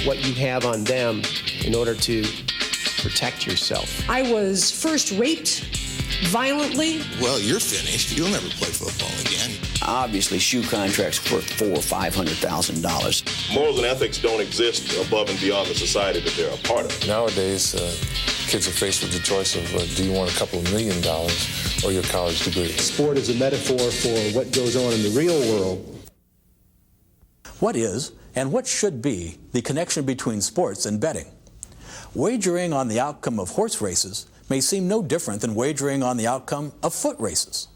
with what you have on them in order to protect yourself. I was first raped violently. Well, you're finished. You'll never play football again. Obviously, shoe contracts worth $400,000 or $500,000. Morals and ethics don't exist above and beyond the society that they're a part of. Nowadays, kids are faced with the choice of do you want a couple of $1 million or your college degree? Sport is a metaphor for what goes on in the real world. What is and what should be the connection between sports and betting? Wagering on the outcome of horse races may seem no different than wagering on the outcome of foot races.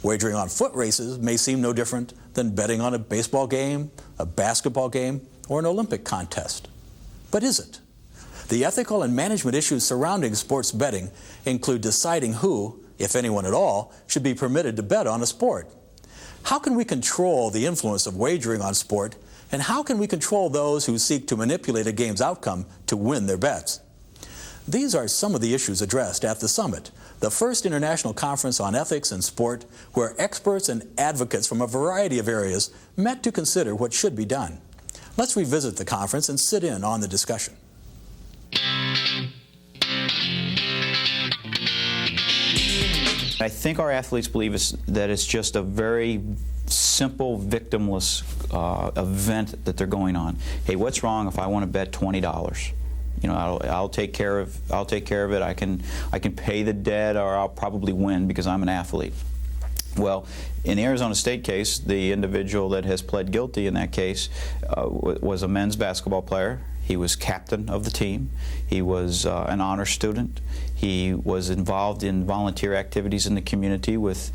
Wagering on foot races may seem no different than betting on a baseball game, a basketball game, or an Olympic contest. But is it? The ethical and management issues surrounding sports betting include deciding who, if anyone at all, should be permitted to bet on a sport. How can we control the influence of wagering on sport, and how can we control those who seek to manipulate a game's outcome to win their bets? These are some of the issues addressed at the Summit, the first international conference on ethics in sport, where experts and advocates from a variety of areas met to consider what should be done. Let's revisit the conference and sit in on the discussion. I think our athletes believe that it's just a very simple, victimless event that they're going on. Hey, what's wrong if I want to bet $20? You know, I'll take care of it. I can pay the debt, or I'll probably win because I'm an athlete. Well, in the Arizona State case, the individual that has pled guilty in that case was a men's basketball player. He was captain of the team. He was an honor student. He was involved in volunteer activities in the community with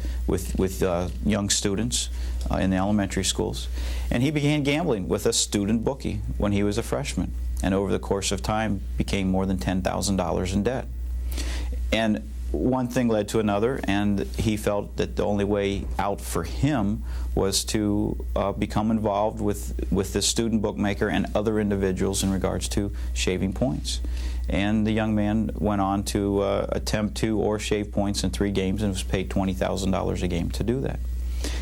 young students in the elementary schools. And he began gambling with a student bookie when he was a freshman, and over the course of time became more than $10,000 in debt. And one thing led to another, and he felt that the only way out for him was to become involved with this student bookmaker and other individuals in regards to shaving points. And the young man went on to attempt to shave points in 3 games and was paid $20,000 a game to do that.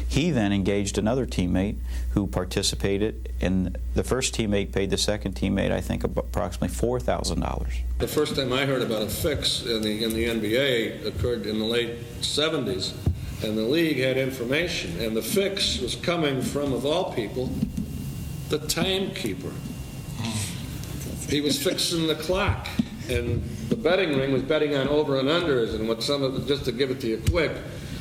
He then engaged another teammate who participated, and the first teammate paid the second teammate, I think, approximately $4,000. The first time I heard about a fix in the NBA occurred in the late 70s, and the league had information, and the fix was coming from, of all people, the timekeeper. He was fixing the clock, and the betting ring was betting on over and unders, and what some of the, just to give it to you quick,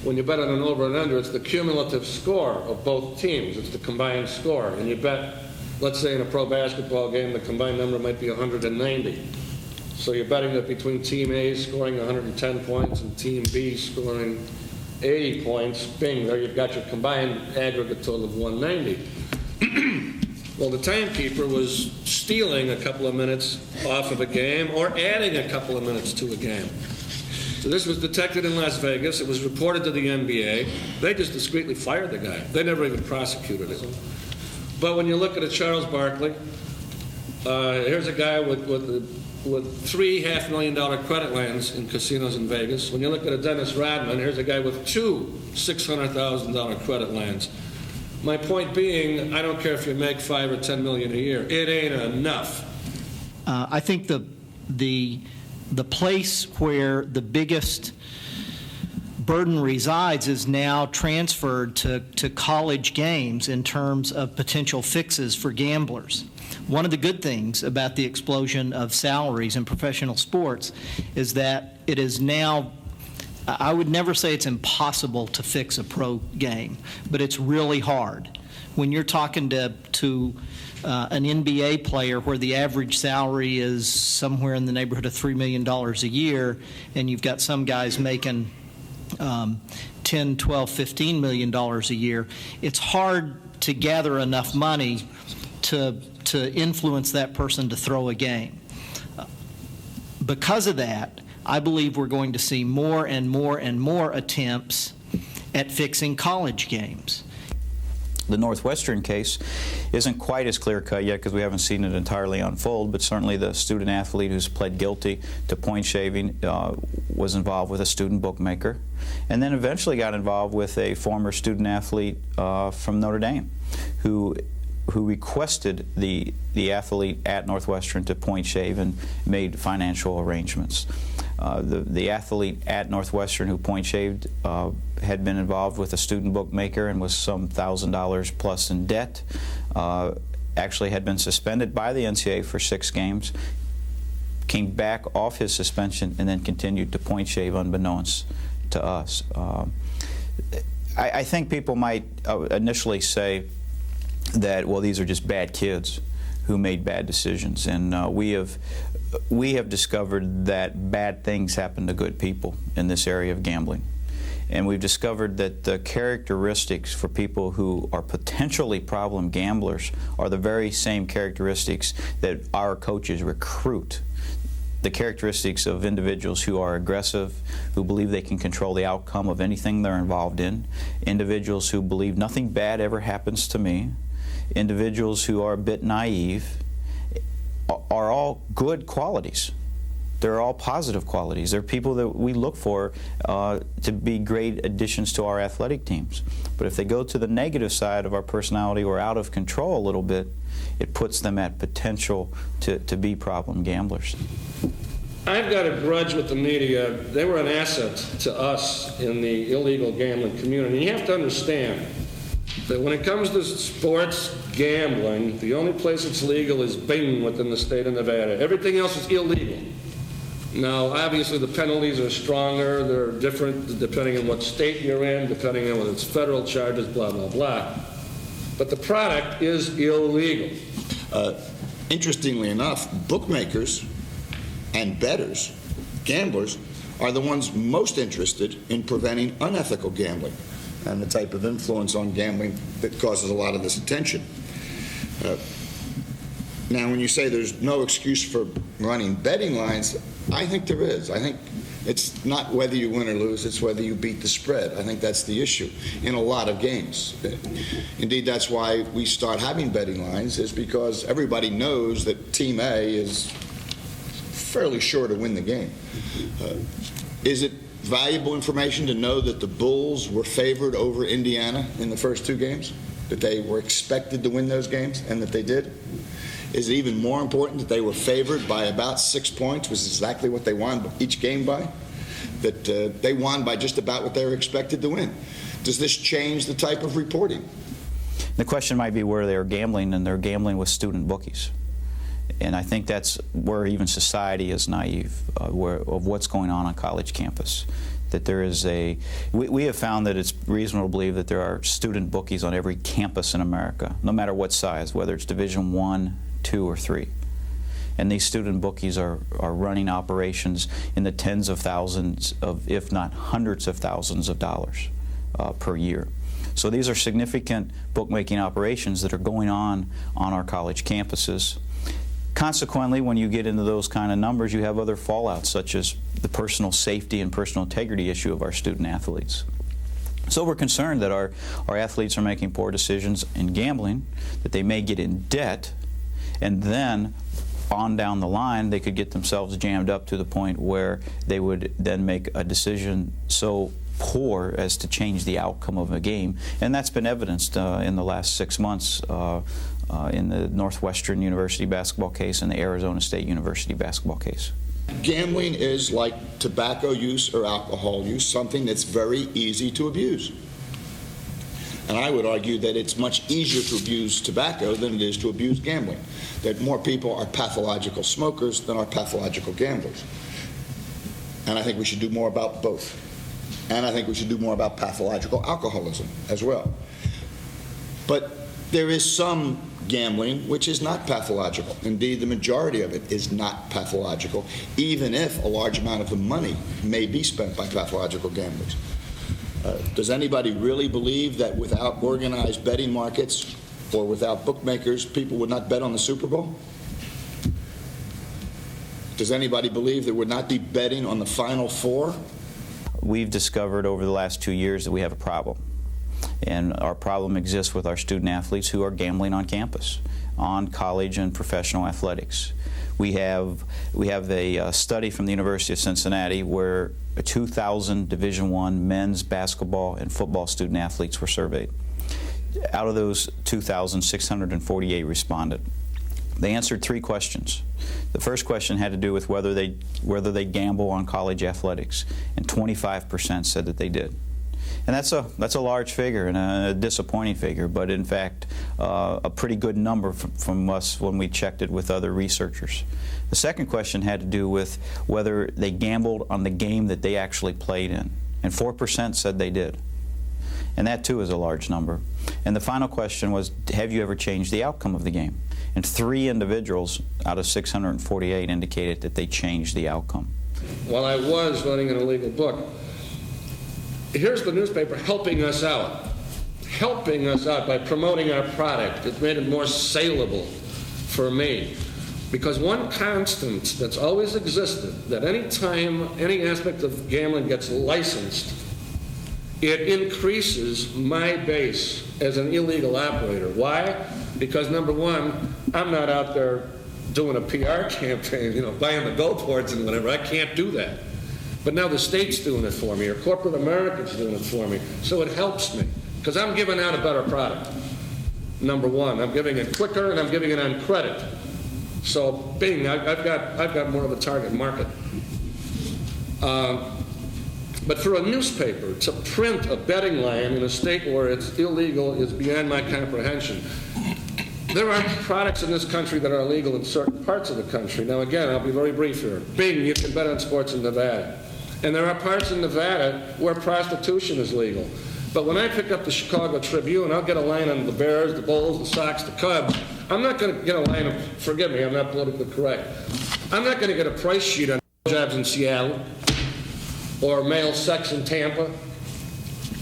when you bet on an over and under, it's the cumulative score of both teams. It's the combined score. And you bet, let's say in a pro basketball game, the combined number might be 190. So you're betting that between Team A scoring 110 points and Team B scoring 80 points, bing, there you've got your combined aggregate total of 190. Well, the timekeeper was stealing a couple of minutes off of a game or adding a couple of minutes to a game. So this was detected in Las Vegas. It was reported to the NBA. They just discreetly fired the guy. They never even prosecuted it. But when you look at a Charles Barkley, here's a guy with 3 $500,000 credit lines in casinos in Vegas. When you look at a Dennis Rodman, here's a guy with 2 $600,000 credit lines. My point being, I don't care if you make $5 or $10 million a year. It ain't enough. I think the place where the biggest burden resides is now transferred to college games in terms of potential fixes for gamblers. One of the good things about the explosion of salaries in professional sports is that it is now, I would never say it's impossible to fix a pro game, but it's really hard. When you're talking to an NBA player where the average salary is somewhere in the neighborhood of $3 million a year, and you've got some guys making $10, $12, $15 million a year, it's hard to gather enough money to influence that person to throw a game. Because of that, I believe we're going to see more and more and more attempts at fixing college games. The Northwestern case isn't quite as clear-cut yet because we haven't seen it entirely unfold, but certainly the student athlete who's pled guilty to point shaving was involved with a student bookmaker, and then eventually got involved with a former student athlete from Notre Dame who requested the athlete at Northwestern to point shave and made financial arrangements. The athlete at Northwestern who point shaved had been involved with a student bookmaker and was some $1,000 plus in debt. Actually had been suspended by the NCAA for 6 games, came back off his suspension, and then continued to point shave unbeknownst to us. I think people might initially say that, well, these are just bad kids who made bad decisions, and we have discovered that bad things happen to good people in this area of gambling. And we've discovered that the characteristics for people who are potentially problem gamblers are the very same characteristics that our coaches recruit. The characteristics of individuals who are aggressive, who believe they can control the outcome of anything they're involved in, individuals who believe nothing bad ever happens to me, individuals who are a bit naive, are all good qualities. They're all positive qualities. They're people that we look for to be great additions to our athletic teams. But if they go to the negative side of our personality or out of control a little bit, it puts them at potential to be problem gamblers. I've got a grudge with the media. They were an asset to us in the illegal gambling community. You have to understand that when it comes to sports gambling, the only place it's legal is Bing within the state of Nevada. Everything else is illegal. Now, obviously, the penalties are stronger. They're different depending on what state you're in, depending on whether it's federal charges, blah, blah, blah. But the product is illegal. Interestingly enough, bookmakers and bettors, gamblers, are the ones most interested in preventing unethical gambling and the type of influence on gambling that causes a lot of this attention. Now, when you say there's no excuse for running betting lines, I think there is. I think it's not whether you win or lose, it's whether you beat the spread. I think that's the issue in a lot of games. Indeed, that's why we start having betting lines, is because everybody knows that Team A is fairly sure to win the game. Is it valuable information to know that the Bulls were favored over Indiana in the first 2 games? That they were expected to win those games and that they did? Is it even more important that they were favored by about 6 points, which is exactly what they won each game by? That they won by just about what they were expected to win. Does this change the type of reporting? The question might be where they're gambling, and they're gambling with student bookies. And I think that's where even society is naive of what's going on college campus. That there is we have found that it's reasonable to believe that there are student bookies on every campus in America, no matter what size, whether it's Division I, II, or III. And these student bookies are running operations in the tens of thousands of, if not hundreds of thousands of dollars per year. So these are significant bookmaking operations that are going on our college campuses. Consequently, when you get into those kind of numbers, you have other fallouts, such as the personal safety and personal integrity issue of our student athletes. So we're concerned that our athletes are making poor decisions in gambling, that they may get in debt, and then on down the line they could get themselves jammed up to the point where they would then make a decision so poor as to change the outcome of a game. And that's been evidenced in the last 6 months in the Northwestern University basketball case and the Arizona State University basketball case. Gambling is like tobacco use or alcohol use, something that's very easy to abuse. And I would argue that it's much easier to abuse tobacco than it is to abuse gambling. That more people are pathological smokers than are pathological gamblers. And I think we should do more about both. And I think we should do more about pathological alcoholism as well. But there is some gambling which is not pathological. Indeed, the majority of it is not pathological, even if a large amount of the money may be spent by pathological gamblers. Does anybody really believe that without organized betting markets or without bookmakers, people would not bet on the Super Bowl? Does anybody believe there would not be betting on the Final Four? We've discovered over the last 2 years that we have a problem. And our problem exists with our student athletes who are gambling on campus, on college and professional athletics. We have a study from the University of Cincinnati where 2,000 Division I men's basketball and football student athletes were surveyed. out of those 2,648 responded. They answered 3 questions. The first question had to do with whether they gamble on college athletics, and 25% said that they did. And that's a large figure and a disappointing figure, but in fact a pretty good number from us when we checked it with other researchers. The second question had to do with whether they gambled on the game that they actually played in, and 4% said they did. And that too is a large number. And the final question was, have you ever changed the outcome of the game? And 3 individuals out of 648 indicated that they changed the outcome. While I was running an illegal book, here's the newspaper helping us out by promoting our product. It made it more saleable for me. Because one constant that's always existed, that any time any aspect of gambling gets licensed, it increases my base as an illegal operator. Why? Because number one, I'm not out there doing a PR campaign, buying the billboards and whatever. I can't do that. But now the state's doing it for me, or corporate America's doing it for me. So it helps me, because I'm giving out a better product. Number one, I'm giving it quicker and I'm giving it on credit. So bing, I've got more of a target market. But for a newspaper to print a betting line in a state where it's illegal is beyond my comprehension. There are products in this country that are illegal in certain parts of the country. Now again, I'll be very brief here. Bing, you can bet on sports in Nevada. And there are parts in Nevada where prostitution is legal. But when I pick up the Chicago Tribune, I'll get a line on the Bears, the Bulls, the Sox, the Cubs. I'm not going to get a line of, forgive me, I'm not politically correct. I'm not going to get a price sheet on jobs in Seattle or male sex in Tampa.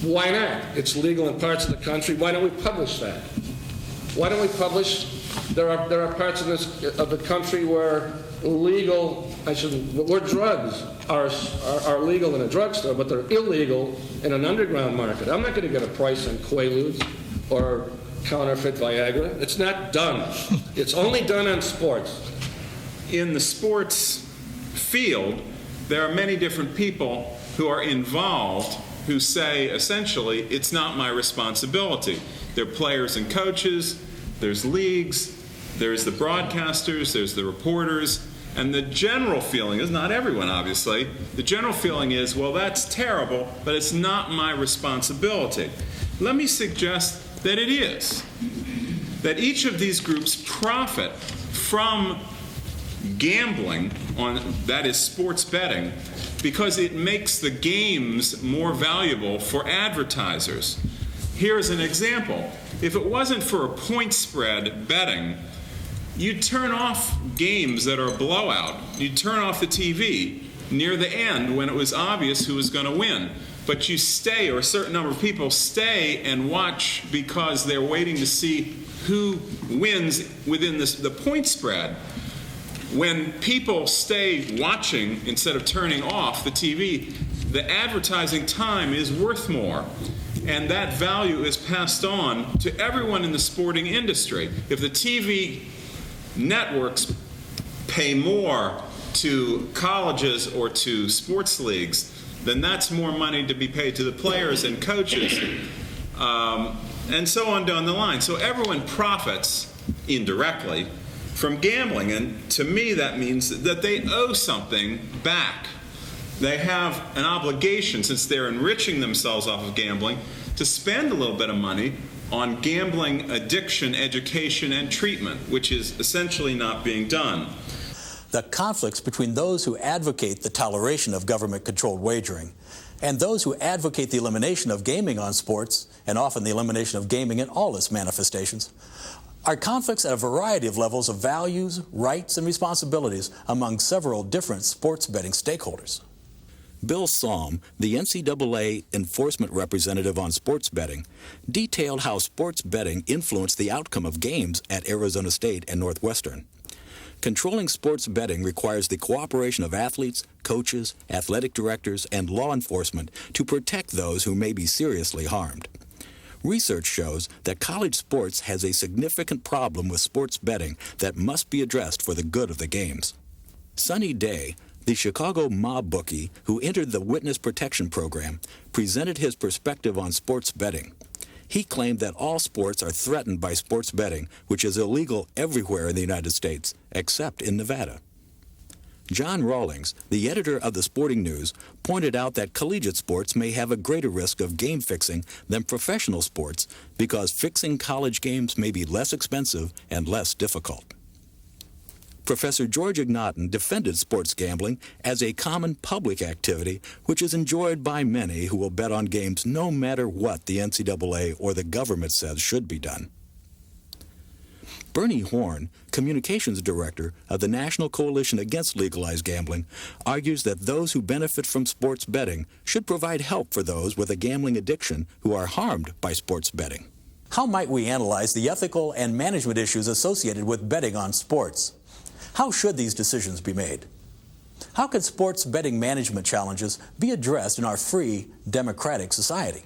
Why not? It's legal in parts of the country. Why don't we publish that? Why don't we publish? There are parts of the country where where drugs are legal in a drugstore, but they're illegal in an underground market. I'm not going to get a price on Quaaludes or counterfeit Viagra. It's not done. It's only done on sports. In the sports field, there are many different people who are involved who say, essentially, it's not my responsibility. There are players and coaches, there's leagues, there's the broadcasters, there's the reporters, and the general feeling is, not everyone obviously, the general feeling is, well, that's terrible, but it's not my responsibility. Let me suggest that it is. That each of these groups profit from gambling on, that is sports betting, because it makes the games more valuable for advertisers. Here's an example. If it wasn't for a point spread betting, you'd turn off games that are a blowout. You'd turn off the TV near the end when it was obvious who was going to win. But you stay, or a certain number of people stay and watch because they're waiting to see who wins within the point spread. When people stay watching instead of turning off the TV, the advertising time is worth more. And that value is passed on to everyone in the sporting industry. If the TV networks pay more to colleges or to sports leagues, then that's more money to be paid to the players and coaches, and so on down the line. So everyone profits indirectly from gambling, and to me that means that they owe something back. They have an obligation, since they're enriching themselves off of gambling, to spend a little bit of money on gambling addiction education and treatment, which is essentially not being done. The conflicts between those who advocate the toleration of government-controlled wagering and those who advocate the elimination of gaming on sports, and often the elimination of gaming in all its manifestations, are conflicts at a variety of levels of values, rights, and responsibilities among several different sports betting stakeholders. Bill Salm, the NCAA enforcement representative on sports betting, detailed how sports betting influenced the outcome of games at Arizona State and Northwestern. Controlling sports betting requires the cooperation of athletes, coaches, athletic directors, and law enforcement to protect those who may be seriously harmed. Research shows that college sports has a significant problem with sports betting that must be addressed for the good of the games. Sonny Day, the Chicago mob bookie who entered the Witness Protection Program, presented his perspective on sports betting. he claimed that all sports are threatened by sports betting, which is illegal everywhere in the United States, except in Nevada. John Rawlings, the editor of the Sporting News, pointed out that collegiate sports may have a greater risk of game fixing than professional sports because fixing college games may be less expensive and less difficult. Professor George Ignatin defended sports gambling as a common public activity which is enjoyed by many who will bet on games no matter what the NCAA or the government says should be done. Bernie Horn, communications director of the National Coalition Against Legalized Gambling, argues that those who benefit from sports betting should provide help for those with a gambling addiction who are harmed by sports betting. How might we analyze the ethical and management issues associated with betting on sports? How should these decisions be made? How could sports betting management challenges be addressed in our free, democratic society?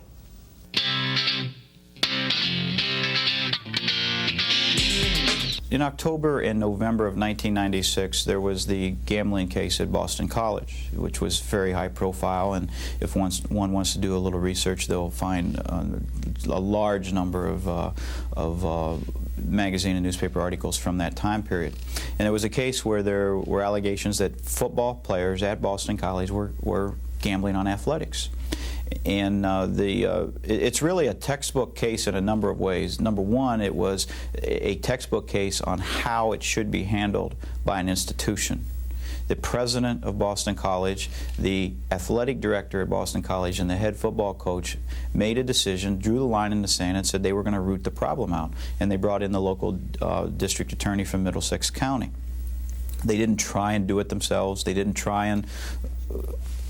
In October and November of 1996, there was the gambling case at Boston College, which was very high profile, and if one wants to do a little research, they'll find a large number of magazine and newspaper articles from that time period. And it was a case where there were allegations that football players at Boston College were gambling on athletics. And it's really a textbook case in a number of ways. Number one, it was a textbook case on how it should be handled by an institution. The president of Boston College, the athletic director at Boston College, and the head football coach made a decision, drew the line in the sand, and said they were going to root the problem out. And they brought in the local district attorney from Middlesex County. They didn't try and do it themselves. They didn't try and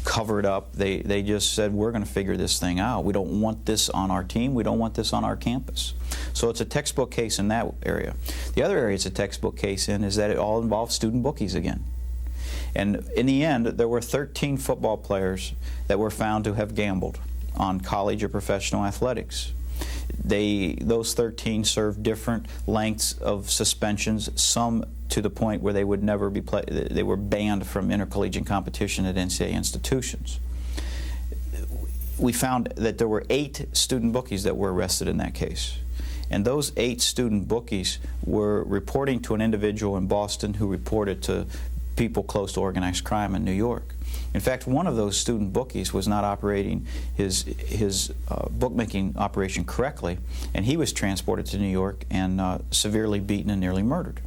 cover it up. They just said, we're going to figure this thing out. We don't want this on our team. We don't want this on our campus. So it's a textbook case in that area. The other area it's a textbook case in is that it all involves student bookies again. And in the end, there were 13 football players that were found to have gambled on college or professional athletics. Those 13 served different lengths of suspensions, some to the point where they would never be they were banned from intercollegiate competition at NCAA institutions. We found that there were 8 student bookies that were arrested in that case. And those 8 student bookies were reporting to an individual in Boston who reported to people close to organized crime in New York. In fact, one of those student bookies was not operating his bookmaking operation correctly, and he was transported to New York and severely beaten and nearly murdered.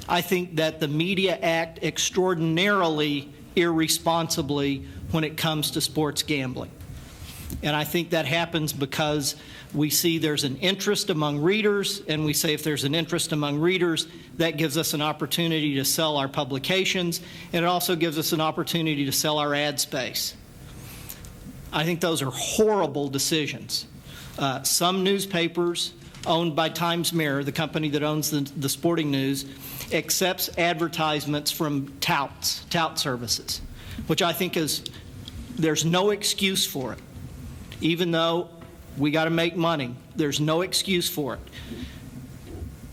I think that the media act extraordinarily irresponsibly when it comes to sports gambling. And I think that happens because we see there's an interest among readers, and we say if there's an interest among readers, that gives us an opportunity to sell our publications, and it also gives us an opportunity to sell our ad space. I think those are horrible decisions. Some newspapers owned by Times Mirror, the company that owns the Sporting News, accepts advertisements from tout services, which I think there's no excuse for it. Even though we got to make money, there's no excuse for it.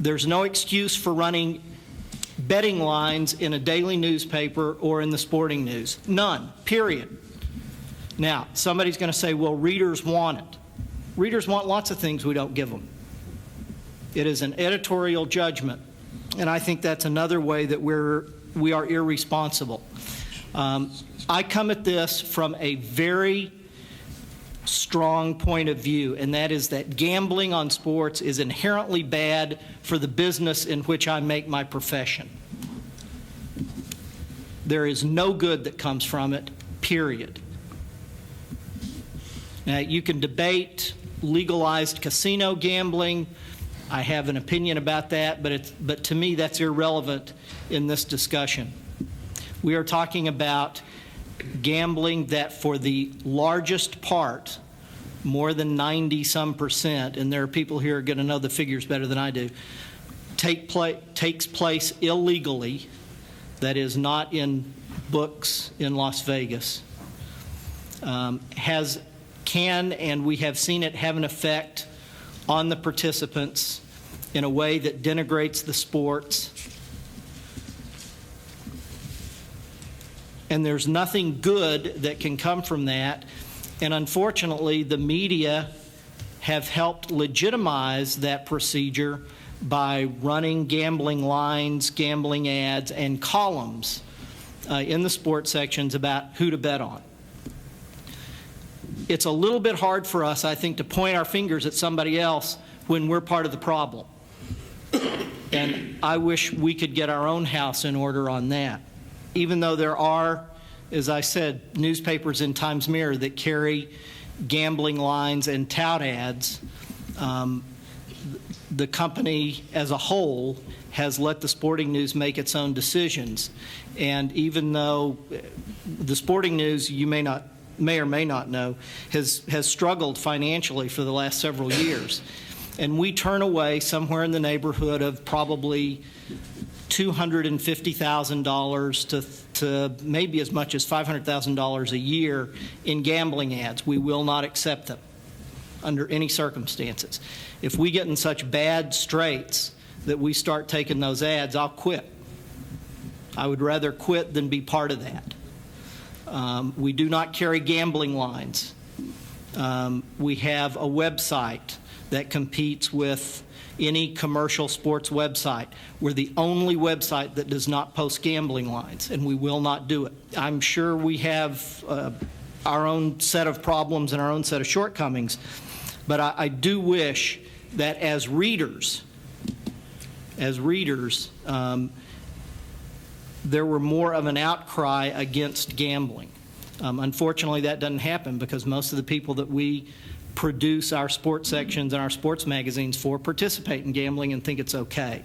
There's no excuse for running betting lines in a daily newspaper or in the Sporting News. None, period. Now, somebody's going to say, well, readers want it. Readers want lots of things we don't give them. It is an editorial judgment, and I think that's another way that we are irresponsible. I come at this from a very strong point of view, and that is that gambling on sports is inherently bad for the business in which I make my profession. There is no good that comes from it, period. Now, you can debate legalized casino gambling. I have an opinion about that, but to me that's irrelevant in this discussion. We are talking about gambling that for the largest part, more than 90-some%, and there are people here who are going to know the figures better than I do, takes place illegally, that is not in books in Las Vegas, can, and we have seen it have an effect on the participants in a way that denigrates the sports. And there's nothing good that can come from that. And unfortunately, the media have helped legitimize that procedure by running gambling lines, gambling ads, and columns in the sports sections about who to bet on. It's a little bit hard for us, I think, to point our fingers at somebody else when we're part of the problem. And I wish we could get our own house in order on that. Even though there are, as I said, newspapers in Times Mirror that carry gambling lines and tout ads, the company as a whole has let the sporting news make its own decisions. And even though the sporting news, you may or may not know, has struggled financially for the last several years, and we turn away somewhere in the neighborhood of probably $250,000 to maybe as much as $500,000 a year in gambling ads. We will not accept them under any circumstances. If we get in such bad straits that we start taking those ads, I'll quit. I would rather quit than be part of that. We do not carry gambling lines. We have a website that competes with any commercial sports website. We're the only website that does not post gambling lines, and we will not do it. I'm sure we have our own set of problems and our own set of shortcomings, but I do wish that as readers, there were more of an outcry against gambling. Unfortunately, that doesn't happen because most of the people that we produce our sports sections and our sports magazines for participate in gambling and think it's okay.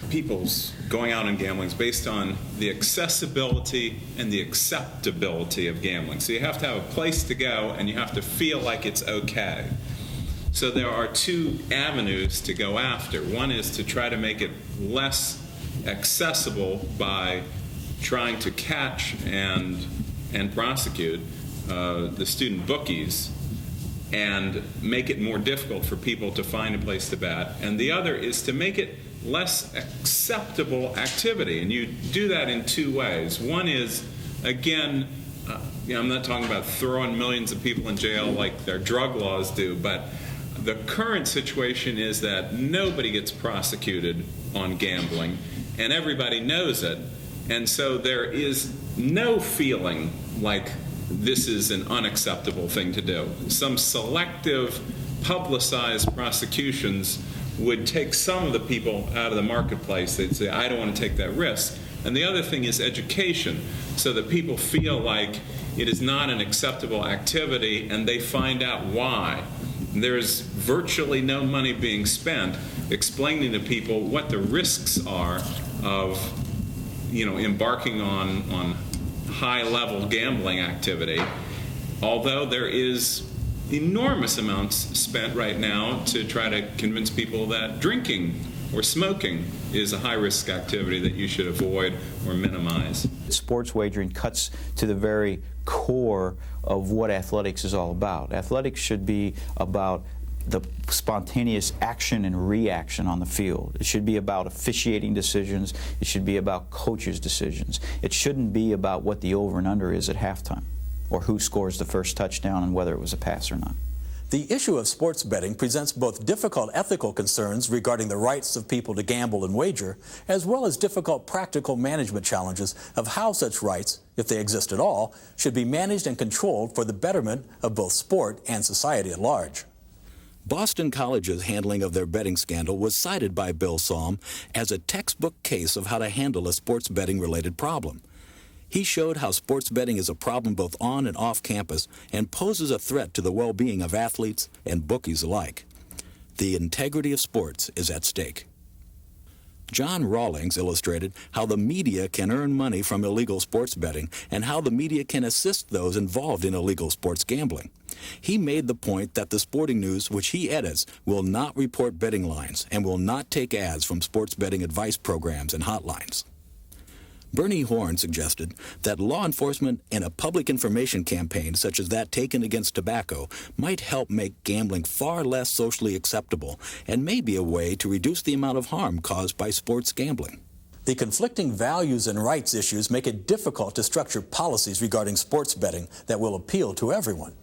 People's going out and gambling is based on the accessibility and the acceptability of gambling. So you have to have a place to go and you have to feel like it's okay. So there are two avenues to go after. One is to try to make it less accessible by trying to catch and prosecute the student bookies and make it more difficult for people to find a place to bet. And the other is to make it less acceptable activity. And you do that in two ways. One is, again, I'm not talking about throwing millions of people in jail like their drug laws do, but the current situation is that nobody gets prosecuted on gambling, and everybody knows it. And so there is no feeling like this is an unacceptable thing to do. Some selective, publicized prosecutions would take some of the people out of the marketplace. They'd say, I don't want to take that risk. And the other thing is education, so that people feel like it is not an acceptable activity and they find out why. There's virtually no money being spent explaining to people what the risks are of, embarking on high-level gambling activity, although there is enormous amounts spent right now to try to convince people that drinking or smoking is a high-risk activity that you should avoid or minimize. Sports wagering cuts to the very core of what athletics is all about. Athletics should be about the spontaneous action and reaction on the field. It should be about officiating decisions. It should be about coaches' decisions. It shouldn't be about what the over and under is at halftime or who scores the first touchdown and whether it was a pass or not. The issue of sports betting presents both difficult ethical concerns regarding the rights of people to gamble and wager, as well as difficult practical management challenges of how such rights, if they exist at all, should be managed and controlled for the betterment of both sport and society at large. Boston College's handling of their betting scandal was cited by Bill Salm as a textbook case of how to handle a sports betting-related problem. He showed how sports betting is a problem both on and off campus and poses a threat to the well-being of athletes and bookies alike. The integrity of sports is at stake. John Rawlings illustrated how the media can earn money from illegal sports betting and how the media can assist those involved in illegal sports gambling. He made the point that the sporting news, which he edits, will not report betting lines and will not take ads from sports betting advice programs and hotlines. Bernie Horn suggested that law enforcement and a public information campaign such as that taken against tobacco might help make gambling far less socially acceptable and may be a way to reduce the amount of harm caused by sports gambling. The conflicting values and rights issues make it difficult to structure policies regarding sports betting that will appeal to everyone.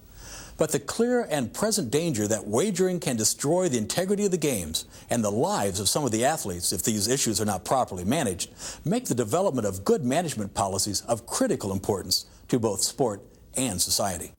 But the clear and present danger that wagering can destroy the integrity of the games and the lives of some of the athletes if these issues are not properly managed make the development of good management policies of critical importance to both sport and society.